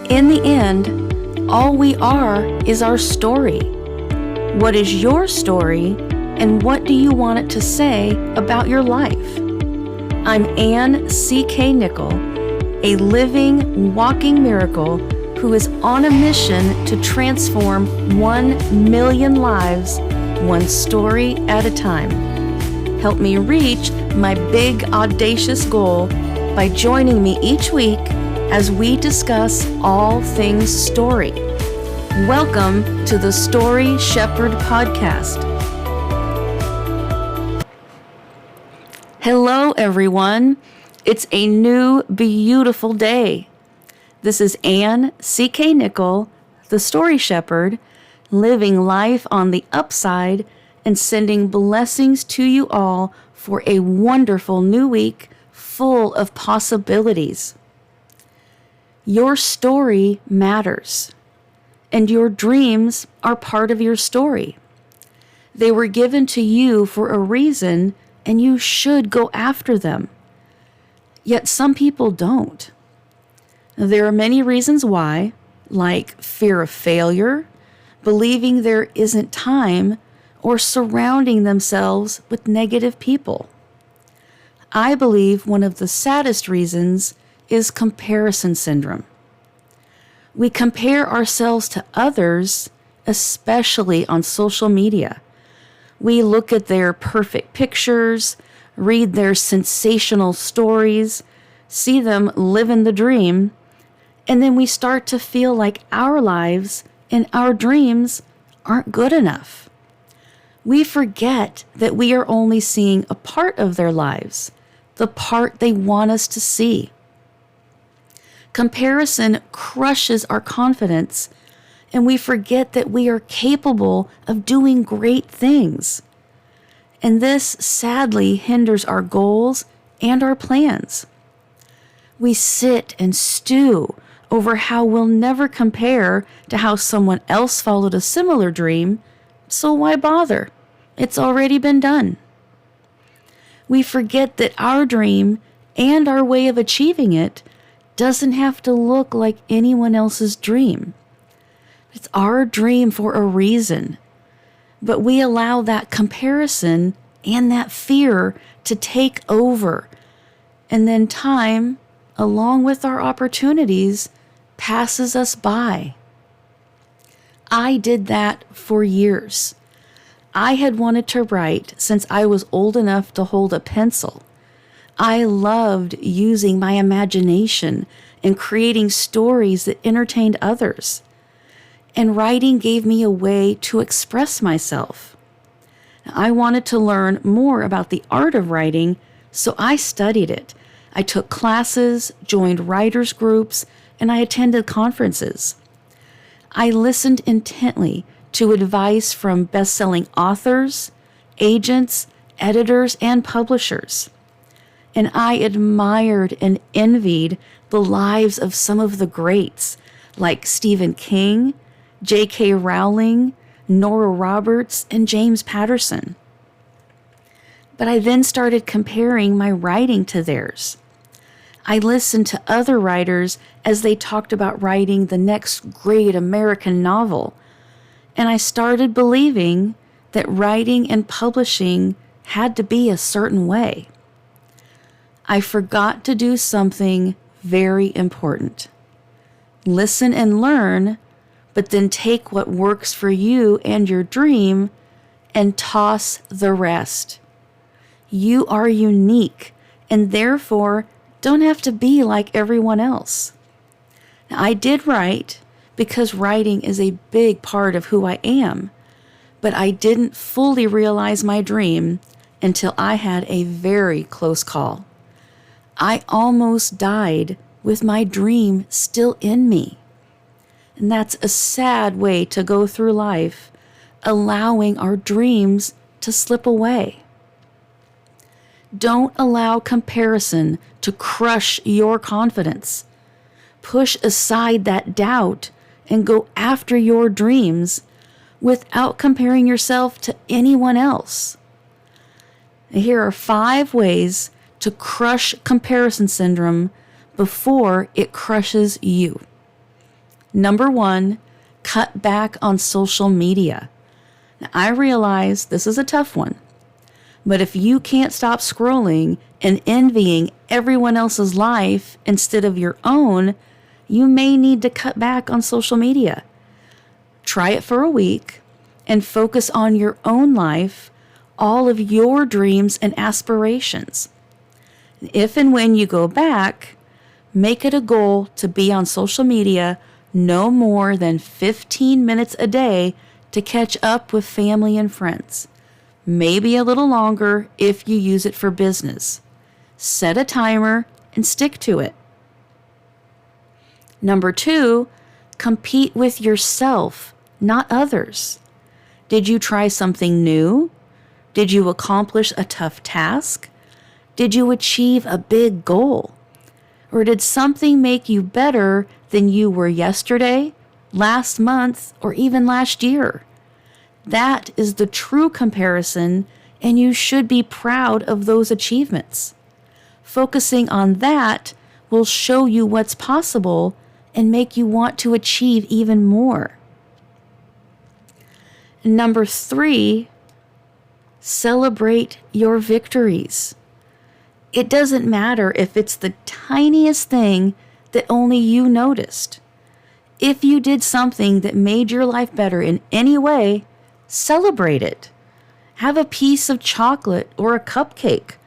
In the end, all we are is our story. What is your story, and what do you want it to say about your life? I'm Ann C.K. Nickel, a living, walking miracle who is on a mission to transform 1 million lives, one story at a time. Help me reach my big, audacious goal by joining me each week as we discuss all things story. Welcome to the Story Shepherd Podcast. Hello, everyone. It's a new, beautiful day. This is Ann C.K. Nickel, the Story Shepherd, living life on the upside and sending blessings to you all for a wonderful new week full of possibilities. Your story matters, and your dreams are part of your story. They were given to you for a reason, and you should go after them. Yet some people don't. There are many reasons why, like fear of failure, believing there isn't time, or surrounding themselves with negative people. I believe one of the saddest reasons is comparison syndrome. We compare ourselves to others, especially on social media. We look at their perfect pictures, read their sensational stories, see them living the dream, and then we start to feel like our lives and our dreams aren't good enough. We forget that we are only seeing a part of their lives, the part they want us to see. Comparison crushes our confidence, and we forget that we are capable of doing great things. And this sadly hinders our goals and our plans. We sit and stew over how we'll never compare to how someone else followed a similar dream, so why bother? It's already been done. We forget that our dream and our way of achieving it doesn't have to look like anyone else's dream. It's our dream for a reason, but we allow that comparison and that fear to take over, and then time, along with our opportunities, passes us by. I did that for years. I had wanted to write since I was old enough to hold a pencil. I loved using my imagination and creating stories that entertained others. And writing gave me a way to express myself. I wanted to learn more about the art of writing, so I studied it. I took classes, joined writers' groups, and I attended conferences. I listened intently to advice from best-selling authors, agents, editors, and publishers. And I admired and envied the lives of some of the greats, like Stephen King, J.K. Rowling, Nora Roberts, and James Patterson. But I then started comparing my writing to theirs. I listened to other writers as they talked about writing the next great American novel, and I started believing that writing and publishing had to be a certain way. I forgot to do something very important. Listen and learn, but then take what works for you and your dream and toss the rest. You are unique and therefore don't have to be like everyone else. Now, I did write because writing is a big part of who I am, but I didn't fully realize my dream until I had a very close call. I almost died with my dream still in me. And that's a sad way to go through life, allowing our dreams to slip away. Don't allow comparison to crush your confidence. Push aside that doubt and go after your dreams without comparing yourself to anyone else. Here are 5 ways to crush comparison syndrome before it crushes you. Number 1, cut back on social media. Now, I realize this is a tough one, but if you can't stop scrolling and envying everyone else's life instead of your own, you may need to cut back on social media. Try it for a week and focus on your own life, all of your dreams and aspirations. If and when you go back, make it a goal to be on social media no more than 15 minutes a day to catch up with family and friends. Maybe a little longer if you use it for business. Set a timer and stick to it. Number 2, compete with yourself, not others. Did you try something new? Did you accomplish a tough task? Did you achieve a big goal? Or did something make you better than you were yesterday, last month, or even last year? That is the true comparison, and you should be proud of those achievements. Focusing on that will show you what's possible and make you want to achieve even more. Number 3, celebrate your victories. It doesn't matter if it's the tiniest thing that only you noticed. If you did something that made your life better in any way, celebrate it. Have a piece of chocolate or a cupcake.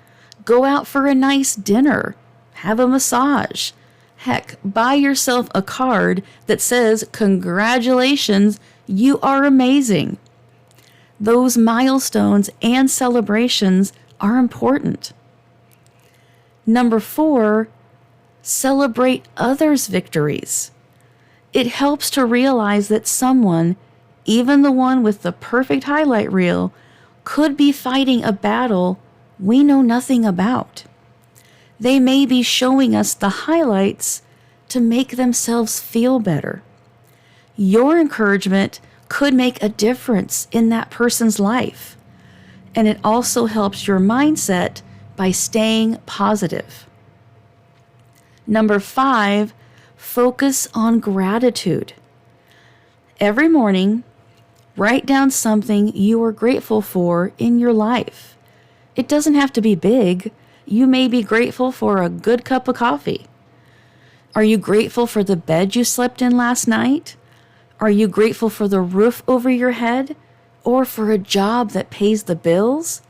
Go out for a nice dinner. Have a massage. Heck, buy yourself a card that says, "Congratulations, you are amazing." Those milestones and celebrations are important. Number 4, celebrate others' victories. It helps to realize that someone, even the one with the perfect highlight reel, could be fighting a battle we know nothing about. They may be showing us the highlights to make themselves feel better. Your encouragement could make a difference in that person's life, and it also helps your mindset by staying positive. Number 5, focus on gratitude. Every morning, write down something you are grateful for in your life. It doesn't have to be big. You may be grateful for a good cup of coffee. Are you grateful for the bed you slept in last night? Are you grateful for the roof over your head? Or for a job that pays the bills?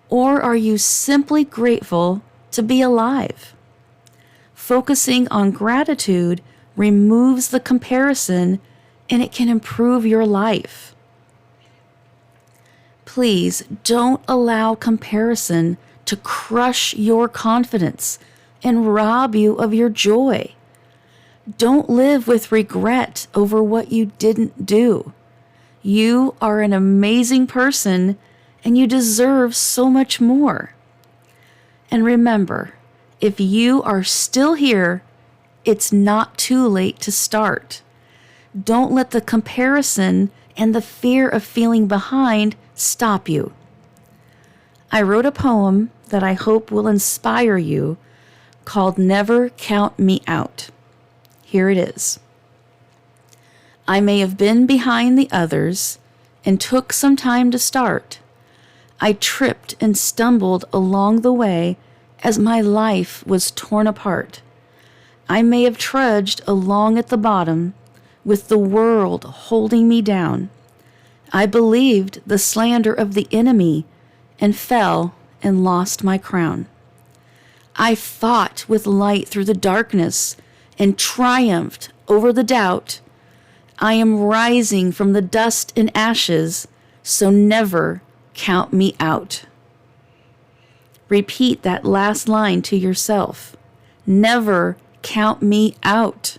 Or are you simply grateful to be alive? Focusing on gratitude removes the comparison, and it can improve your life. Please don't allow comparison to crush your confidence and rob you of your joy. Don't live with regret over what you didn't do. You are an amazing person, and you deserve so much more. And remember, if you are still here, it's not too late to start. Don't let the comparison and the fear of feeling behind stop you. I wrote a poem that I hope will inspire you called "Never Count Me Out." Here it is. I may have been behind the others and took some time to start. I tripped and stumbled along the way as my life was torn apart. I may have trudged along at the bottom with the world holding me down. I believed the slander of the enemy and fell and lost my crown. I fought with light through the darkness and triumphed over the doubt. I am rising from the dust and ashes, so never count me out. Repeat that last line to yourself. Never count me out.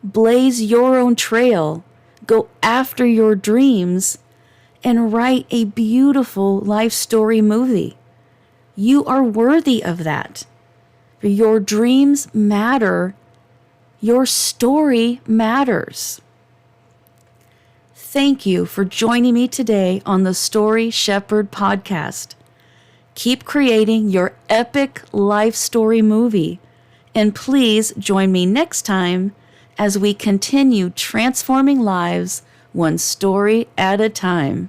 Blaze your own trail, go after your dreams, and write a beautiful life story movie. You are worthy of that. Your dreams matter. Your story matters. Thank you for joining me today on the Story Shepherd podcast. Keep creating your epic life story movie, and please join me next time as we continue transforming lives one story at a time.